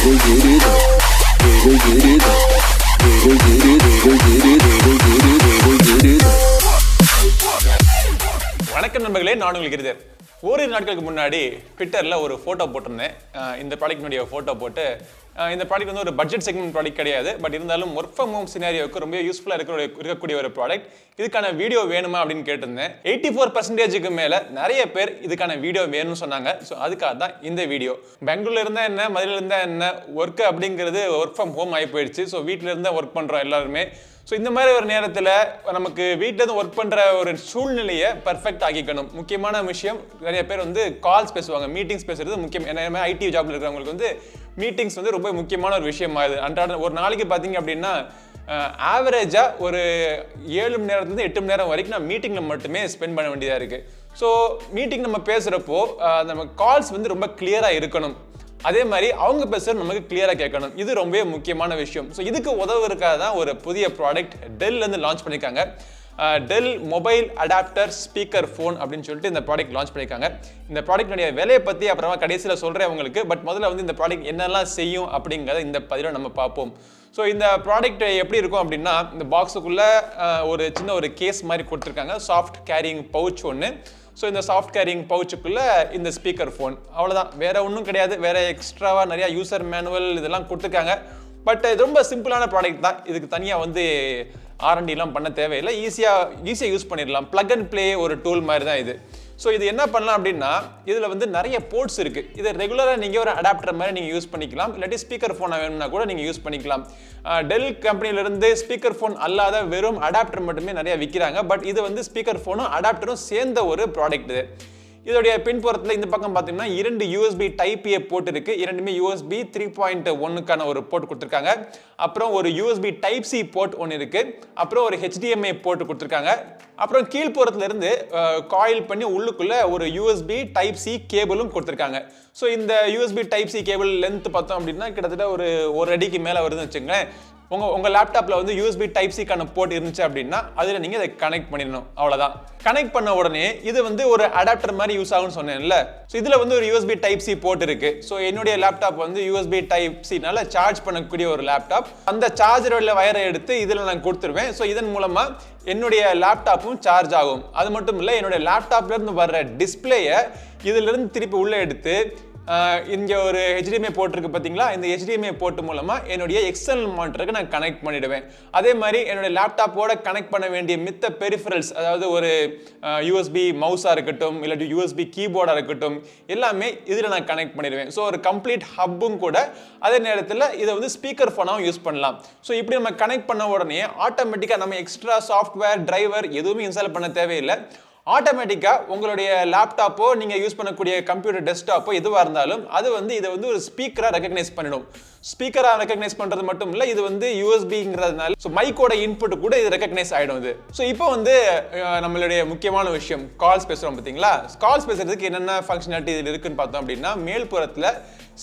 வணக்கம் நண்பர்களே, நான் உங்களுக்கு கிரிதர். ஓரிரு நாட்களுக்கு முன்னாடி ட்விட்டரில் ஒரு ஃபோட்டோ போட்டிருந்தேன். இந்த ப்ராடக்டினுடைய ஃபோட்டோ போட்டு, இந்த ப்ராடக்ட் வந்து ஒரு பட்ஜெட் செக்மெண்ட் ப்ராடக்ட் கிடையாது, பட் இருந்தாலும் ஒர்க் ஃப்ரம் ஹோம் சினாரியோவுக்கு ரொம்ப யூஸ்ஃபுல்லாக இருக்கக்கூடிய ஒரு ப்ராடக்ட். இதுக்கான வீடியோ வேணுமா அப்படின்னு கேட்டிருந்தேன். 84% மேலே நிறைய பேர் இதுக்கான வீடியோ வேணும்னு சொன்னாங்க. ஸோ அதுக்காக தான் இந்த வீடியோ. பெங்களூர்ல இருந்தால் என்ன, மதுரையில் இருந்தால் என்ன, ஒர்க் அப்படிங்கிறது ஒர்க் ஃப்ரம் ஹோம் ஆகி போயிடுச்சு. ஸோ வீட்டில் இருந்தால் ஒர்க் பண்ணுறோம் எல்லாருமே. ஸோ இந்த மாதிரி ஒரு நேரத்தில் நமக்கு வீட்டிலேருந்து ஒர்க் பண்ணுற ஒரு சூழ்நிலையை பர்ஃபெக்ட் ஆக்கிக்கணும். முக்கியமான விஷயம், நிறைய பேர் வந்து கால்ஸ் பேசுவாங்க, மீட்டிங்ஸ் பேசுறது முக்கியம். ஏன்னா ஐடி ஜாப்ல இருக்கிறவங்களுக்கு வந்து மீட்டிங்ஸ் வந்து ரொம்ப முக்கியமான ஒரு விஷயம் ஆகுது. அன்றாட ஒரு நாளைக்கு பார்த்தீங்க அப்படின்னா ஆவரேஜாக ஒரு 7 மணி நேரத்துலேருந்து 8 மணி நேரம் வரைக்கும் நான் மீட்டிங்கில் மட்டுமே ஸ்பெண்ட் பண்ண வேண்டியதாக இருக்குது. ஸோ மீட்டிங் நம்ம பேசுகிறப்போ நம்ம கால்ஸ் வந்து ரொம்ப கிளியராக இருக்கணும். அதே மாதிரி அவங்க பேசுறது நமக்கு கிளியராக கேட்கணும். இது ரொம்பவே முக்கியமான விஷயம். ஸோ இதுக்கு உதவுறதுக்காக தான் ஒரு புதிய ப்ராடக்ட் டெல்லேருந்து லான்ச் பண்ணியிருக்காங்க. Dell mobile adapter speaker phone அப்படின்னு சொல்லிட்டு இந்த ப்ராடக்ட் லான்ச் பண்ணியிருக்காங்க. இந்த ப்ராடக்ட்னுடைய விலையை பற்றி அப்புறமா கடைசியில் சொல்கிறேன் உங்களுக்கு. பட் முதல்ல வந்து இந்த ப்ராடக்ட் என்னெல்லாம் செய்யும் அப்படிங்கிறத இந்த பதிவில் நம்ம பார்ப்போம். ஸோ இந்த ப்ராடக்ட் எப்படி இருக்கும் அப்படின்னா, இந்த பாக்ஸுக்குள்ளே ஒரு சின்ன ஒரு கேஸ் மாதிரி கொடுத்துருக்காங்க, சாஃப்ட் கேரியிங் பவுச் ஒன்று. ஸோ இந்த சாஃப்ட் கேரியிங் பவுச்சுக்குள்ளே இந்த ஸ்பீக்கர் ஃபோன், அவ்வளோதான், வேறு ஒன்றும் கிடையாது. வேறு எக்ஸ்ட்ராவாக நிறையா யூசர் மேனுவல் இதெல்லாம் கொடுத்துருக்காங்க. பட் இது ரொம்ப சிம்பிளான ப்ராடக்ட் தான். இதுக்கு தனியாக வந்து R&Dலாம் பண்ண தேவையில்லை. ஈஸியாக யூஸ் பண்ணிடலாம். ப்ளக் அண்ட் ப்ளே ஒரு டூல் மாதிரி தான் இது. ஸோ இது என்ன பண்ணலாம் அப்படின்னா, இதில் வந்து நிறைய போர்ட்ஸ் இருக்குது. இதை ரெகுலராக நீங்கள் ஒரு அடாப்டர் மாதிரி நீங்கள் யூஸ் பண்ணிக்கலாம். இல்லாட்டி ஸ்பீக்கர் ஃபோனை வேணும்னா கூட நீங்கள் யூஸ் பண்ணிக்கலாம். டெல் கம்பெனிலேருந்து ஸ்பீக்கர் ஃபோன் அல்லாத வெறும் அடாப்டர் மட்டுமே நிறைய விற்கிறாங்க. பட் இது வந்து ஸ்பீக்கர் ஃபோனும் அடாப்டரும் சேர்ந்த ஒரு ப்ராடக்ட் இது. இதோடைய பின்புறத்தில் இந்த பக்கம் பார்த்தீங்கன்னா 2 USB Type-A போர்ட் இருக்கு. இரண்டுமே USB 3.1க்கான ஒரு போர்ட் கொடுத்துருக்காங்க. அப்புறம் ஒரு USB Type-C போர்ட் ஒன்று இருக்கு. அப்புறம் ஒரு HDMI போர்ட் கொடுத்துருக்காங்க. அப்புறம் கீழ்ப்புறத்துல இருந்து காயில் பண்ணி உள்ளுக்குள்ள ஒரு USB Type-C கேபிளும் கொடுத்துருக்காங்க. ஸோ இந்த USB Type-C கேபிள் லென்த் பார்த்தோம் அப்படின்னா கிட்டத்தட்ட ஒரு 1 அடிக்கு மேலே வருதுன்னு வச்சுங்களேன். உங்கள் லேப்டாப்பில் வந்து USB Type-Cக்கான போர்ட் இருந்துச்சு அப்படின்னா அதில் நீங்கள் இதை கனெக்ட் பண்ணிடணும், அவ்வளோதான். கனெக்ட் பண்ண உடனே இது வந்து ஒரு அடாப்டர் மாதிரி யூஸ் ஆகும்னு சொன்னேன்ல. ஸோ இதில் வந்து ஒரு USB Type-C போர்ட் இருக்குது. ஸோ என்னுடைய லேப்டாப் வந்து USB Type-Cனால சார்ஜ் பண்ணக்கூடிய ஒரு லேப்டாப். அந்த சார்ஜரோட வயரை எடுத்து இதில் நான் கொடுத்துருவேன். ஸோ இதன் மூலமாக என்னுடைய லேப்டாப்பும் சார்ஜ் ஆகும். அது மட்டும் இல்லை, என்னுடைய லேப்டாப்லேருந்து வர்ற டிஸ்பிளேயை இதிலிருந்து திருப்பி உள்ளே எடுத்து இங்கே ஒரு HDMI போர்ட் இருக்குது பார்த்தீங்களா, இந்த HDMI போர்ட் மூலமாக என்னுடைய எக்ஸ்டர்னல் மானிட்டருக்கு நான் கனெக்ட் பண்ணிவிடுவேன். அதே மாதிரி என்னுடைய லேப்டாப்போட கனெக்ட் பண்ண வேண்டிய மித்த பெரிஃபரல்ஸ், அதாவது ஒரு USB மவுஸாக இருக்கட்டும், இல்லாட்டி USB கீபோர்டாக இருக்கட்டும், எல்லாமே இதில் நான் கனெக்ட் பண்ணிடுவேன். ஸோ ஒரு கம்ப்ளீட் ஹப்பும் கூட. அதே நேரத்தில் இதை வந்து ஸ்பீக்கர் ஃபோனாகவும் யூஸ் பண்ணலாம். ஸோ இப்படி நம்ம கனெக்ட் பண்ண உடனே ஆட்டோமேட்டிக்காக நம்ம எக்ஸ்ட்ரா சாஃப்ட்வேர் டிரைவர் எதுவுமே இன்ஸ்டால் பண்ண தேவையில்லை. ஆட்டோமேட்டிக்காக உங்களுடைய லேப்டாப்போ நீங்கள் யூஸ் பண்ணக்கூடிய கம்ப்யூட்டர் டெஸ்க்டாப்போ எதுவாக இருந்தாலும் அது வந்து இதை வந்து ஒரு ஸ்பீக்கராக ரெகக்னைஸ் பண்ணிடும். ஸ்பீக்கராக ரெகக்னைஸ் பண்ணுறது மட்டும் இல்லை, இது வந்து USBங்கிறதுனால ஸோ மைக்கோட இன்புட் கூட இது ரெகக்னைஸ் ஆகிடும் இது. ஸோ இப்போ வந்து நம்மளுடைய முக்கியமான விஷயம், கால்ஸ் பேசுகிறோம் பார்த்தீங்களா. கால்ஸ் பேசுறதுக்கு என்னென்ன ஃபங்க்ஷனாலிட்டி இதில் இருக்குன்னு பார்த்தோம் அப்படின்னா, மேல்புறத்தில்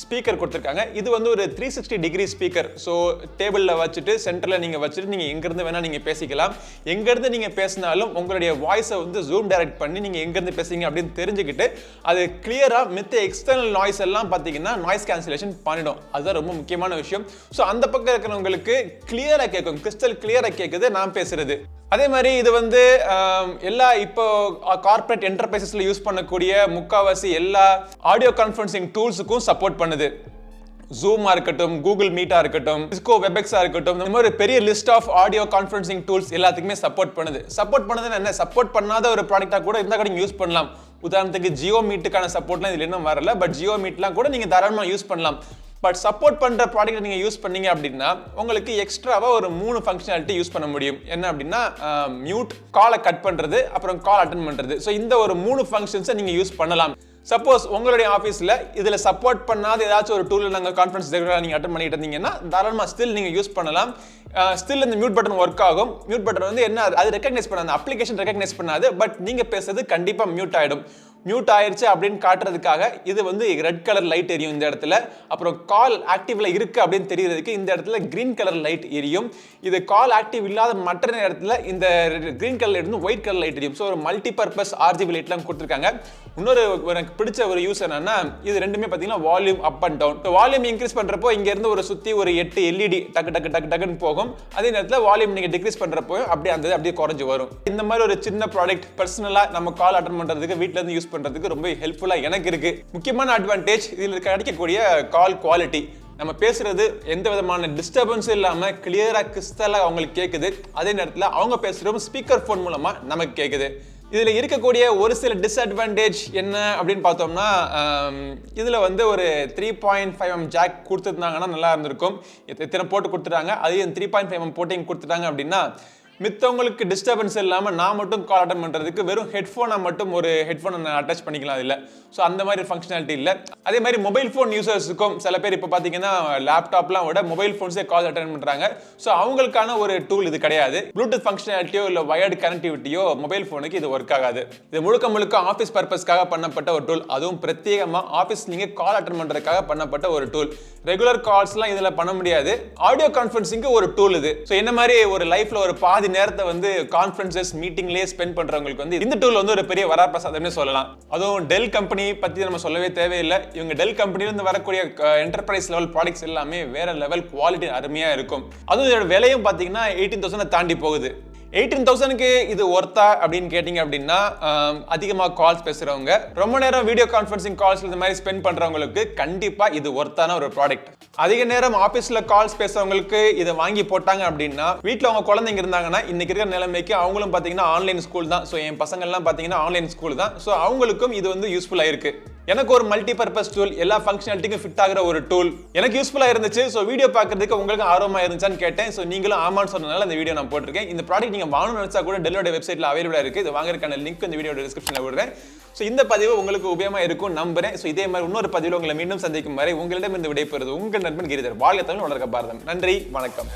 ஸ்பீக்கர் கொடுத்துருக்காங்க. இது வந்து ஒரு 360 டிகிரி ஸ்பீக்கர். ஸோ டேபிளில் வச்சுட்டு சென்டரில் நீங்கள் வச்சுட்டு நீங்கள் எங்கேருந்து வேணால் நீங்கள் பேசிக்கலாம். எங்கேருந்து நீங்கள் பேசினாலும் உங்களுடைய வாய்ஸை வந்து ஜூம் டைரக்ட் பண்ணி நீங்கள் எங்கேருந்து பேசுறீங்க அப்படின்னு தெரிஞ்சுக்கிட்டு அது கிளியராக மித்த எக்ஸ்டர்னல் நாய்ஸ் எல்லாம் பார்த்தீங்கன்னா நாய்ஸ் கேன்சலேஷன் பண்ணிடும். அதுதான் ரொம்ப முக்கியமான விஷயம். ஸோ அந்த பக்கம் இருக்கிறவங்களுக்கு கிளியராக கேட்கும், கிறிஸ்டல் கிளியராக கேட்குது நான் பேசுறது. அதே மாதிரி இது வந்து எல்லா இப்போ கார்பரேட் என்டர்பிரைசஸ்ல யூஸ் பண்ணக்கூடிய முக்காவாசி எல்லா ஆடியோ கான்ஃபரன்சிங் டூல்ஸுக்கும் சப்போர்ட் பண்ணுது. ஜூமா இருக்கட்டும், கூகுள் மீட்டா இருக்கட்டும், சிஸ்கோ வெபெக்ஸா இருக்கட்டும், இந்த மாதிரி பெரிய list of audio conferencing tools எல்லாத்துக்குமே சப்போர்ட் பண்ணுது. சப்போர்ட் பண்ணதுன்னா என்ன, சப்போர்ட் பண்ணாத ஒரு ப்ராடக்டா கூட இருந்தால் கூட யூஸ் பண்ணலாம். உதாரணத்துக்கு ஜியோ மீட்டுக்கான சப்போர்ட்லாம் இதில் இன்னும் வரல. பட் ஜியோ மீட்லாம் கூட நீங்கள் தாராளமாக யூஸ் பண்ணலாம். பட் சப்போர்ட் பண்ணுற ப்ராடக்ட் நீங்கள் யூஸ் பண்ணீங்க அப்படின்னா உங்களுக்கு எக்ஸ்ட்ராவாக ஒரு 3 ஃபங்க்ஷனாலிட்டி யூஸ் பண்ண முடியும். என்ன அப்படின்னா, மியூட், காலை கட் பண்ணுறது, அப்புறம் கால் அட்டன் பண்ணுறது. ஸோ இந்த ஒரு 3 ஃபங்க்ஷன்ஸை நீங்கள் யூஸ் பண்ணலாம். சப்போஸ் உங்களுடைய ஆஃபீஸில் இதில் சப்போர்ட் பண்ணாத ஏதாச்சும் ஒரு டூலில் நாங்கள் கான்ஃபரன்ஸ் ரெகுலராக நீங்கள் அட்டன் பண்ணிட்டு இருந்தீங்கன்னா தாராளமாக ஸ்டில் நீங்கள் யூஸ் பண்ணலாம். ஸ்டில் இந்த மியூட் பட்டன் ஒர்க் ஆகும். மியூட் பட்டன் வந்து என்ன, அது ரெகக்னைஸ் பண்ணாது, அப்ளிகேஷன் ரெகக்னைஸ் பண்ணாது. பட் நீங்கள் பேசுறது கண்டிப்பாக மியூட் ஆகிடும். மியூட் ஆயிடுச்சு அப்படின்னு காட்டுறதுக்காக இது வந்து ரெட் கலர் லைட் எரியும் இந்த இடத்துல. அப்புறம் கால் ஆக்டிவ்ல இருக்கு அப்படின்னு தெரியறதுக்கு இந்த இடத்துல கிரீன் கலர் லைட் எரியும். இது கால் ஆக்டிவ் இல்லாத மற்ற நேரத்தில் இந்த கிரீன் கலர் லைட் வந்து ஒயிட் கலர் லைட் எரியும். ஸோ ஒரு மல்டி பர்பஸ் RGB லைட்லாம் கொடுத்துருக்காங்க. இன்னொரு எனக்கு பிடிச்ச ஒரு யூஸ் என்னன்னா இது ரெண்டுமே பார்த்தீங்கன்னா volume up and down. Volume increase பண்றப்போ இங்க இருந்து ஒரு சுத்தி ஒரு 8 LED டக்கு டக்கு டக்கு டக்குன்னு போகும். அதே நேரத்தில் வால்யூம் நீங்க டிக்ரீஸ் பண்றப்போ அப்படியே அந்த அப்படியே குறைஞ்சு வரும். இந்த மாதிரி ஒரு சின்ன ப்ராடக்ட் பர்சனலா நம்ம கால் அட்டன் பண்றதுக்கு வீட்ல இருந்து யூஸ் பண்றதுக்கு ரொம்ப ஹெல்ப்ஃபுல்லா எனக்கு இருக்கு. முக்கியமான அட்வான்டேஜ் இதில் கிடைக்கக்கூடிய கால் குவாலிட்டி. நம்ம பேசுறது எந்த விதமான டிஸ்டர்பன்ஸும் இல்லாம கிளியரா கிறிஸ்டலா அவங்களுக்கு கேட்குது. அதே நேரத்தில் அவங்க பேசுறதும் ஸ்பீக்கர் ஃபோன் மூலமா நமக்கு கேட்குது. இதில் இருக்கக்கூடிய ஒரு சில டிஸ்அட்வான்டேஜ் என்ன அப்படின்னு பார்த்தோம்னா இதில் வந்து ஒரு 3.5mm ஜாக் கொடுத்துருந்தாங்கன்னா நல்லா இருந்திருக்கும். எத்தனை போட்டு கொடுத்துட்டாங்க, அதையும் 3.5mm போட்டிங் கொடுத்துட்டாங்க அப்படின்னா மித்தவங்களுக்கு டிஸ்டர்பன்ஸ் இல்லாமல் நான் மட்டும் கால் அட்டன் பண்ணுறதுக்கு வெறும் ஹெட்ஃபோனை மட்டும் ஒரு ஹெட்ஃபோனை அட்டாச் பண்ணிக்கலாம் இல்லை. ஸோ அந்த மாதிரி ஃபங்க்ஷனாலிட்டி இல்லை. அதே மாதிரி மொபைல் ஃபோன் யூசர்ஸுக்கும் சில பேர் இப்போ பார்த்தீங்கன்னா லேப்டாப்லாம் விட மொபைல் ஃபோன்ஸே கால் அட்டன் பண்ணுறாங்க. ஸோ அவங்களுக்கான ஒரு டூல் இது கிடையாது. ப்ளூடூத் ஃபங்க்ஷனாலிட்டியோ இல்லை வயர்டு கனெக்டிவிட்டியோ மொபைல் ஃபோனுக்கு இது ஒர்க் ஆகாது. இது முழுக்க ஆஃபீஸ் பர்பஸ்க்காக பண்ணப்பட்ட ஒரு டூல். அதுவும் பிரத்யேகமாக ஆஃபீஸ் நீங்கள் கால் அட்டன் பண்ணுறதுக்காக பண்ணப்பட்ட ஒரு டூல். ரெகுலர் கால்ஸ்லாம் இதில் பண்ண முடியாது. ஆடியோ கான்ஃபரன்சிங்க்கு ஒரு டூல் இது. ஸோ என்ன மாதிரி ஒரு லைஃப்பில் ஒரு பாதி நேரத்தை வந்து கான்ஃபரன்சஸ் மீட்டிங்லேயே ஸ்பெண்ட் பண்ணுறவங்களுக்கு வந்து இந்த டூல் வந்து ஒரு பெரிய வரப்பிரசாதம்னே சொல்லலாம். அதுவும் டெல் கம்பெனி பற்றி நம்ம சொல்லவே தேவையில்லை. இவங்க டெல் கம்பெனிலேருந்து வரக்கூடிய என்டர்பிரைஸ் லெவல் ப்ராடக்ட்ஸ் எல்லாமே வேற லெவல் குவாலிட்டி அருமையாக இருக்கும். அதுவும் இதோட விலையும் பார்த்தீங்கன்னா 18,000 தாண்டி போகுது. 18,000க்கு இது ஒர்த்தா அப்படின்னு கேட்டிங்க அப்படின்னா அதிகமாக கால்ஸ் பேசுகிறவங்க, ரொம்ப நேரம் வீடியோ கான்ஃபரன்சிங் கால்ஸ் இந்த மாதிரி ஸ்பெண்ட் பண்ணுறவங்களுக்கு கண்டிப்பாக இது ஒர்த்தான ஒரு ப்ராடக்ட். அதிக நேரம் ஆஃபீஸில் கால்ஸ் பேசுறவங்களுக்கு இதை வாங்கி போட்டாங்க அப்படின்னா வீட்டில் அவங்க குழந்தைங்க இருந்தாங்கன்னா இன்னைக்கு இருக்கிற நிலைமைக்கு அவங்களும் பார்த்தீங்கன்னா ஆன்லைன் ஸ்கூல் தான். ஸோ என் பசங்கள்லாம் பார்த்தீங்கன்னா ஆன்லைன் ஸ்கூல் தான். ஸோ அவங்களுக்கும் இது வந்து யூஸ்ஃபுல்லாக இருக்கு. எனக்கு ஒரு மல்டி பர்பஸ் டூல், எல்லா ஃபங்க்ஷனாலிட்டிக்கும் ஃபிட் ஆகிற ஒரு டூல் எனக்கு யூஸ்ஃபுல்லாக இருந்துச்சு. ஸோ வீடியோ பார்க்கறதுக்கு உங்களுக்கு ஆர்வமாக இருந்துச்சான்னு கேட்டேன். ஸோ நீங்களும் ஆமான்னு சொன்னதால இந்த வீடியோ நான் போட்டிருக்கேன். இந்த ப்ராடக்ட் நீங்கள் வாங்கணும்னு நினைச்சா கூட டெல்லோட வெப்சைட்டில் அவைலபிளாக இருக்குது. இது வாங்குறதுக்கான லிங்க் இந்த வீடியோட டிஸ்கிரிப்ஷனில் விடுறேன். ஸோ இந்த பதிவு உங்களுக்கு உபயோகமாக இருக்கும் நம்புறேன். ஸோ இதே மாதிரி இன்னொரு பதிவில் உங்களை மீண்டும் சந்திக்கும் வரை உங்களிடம் இந்த விடைபெறுவது உங்கள் நண்பன் கிரிதர். வாழ்க தமிழ், வளர்க பாரதம். நன்றி, வணக்கம்.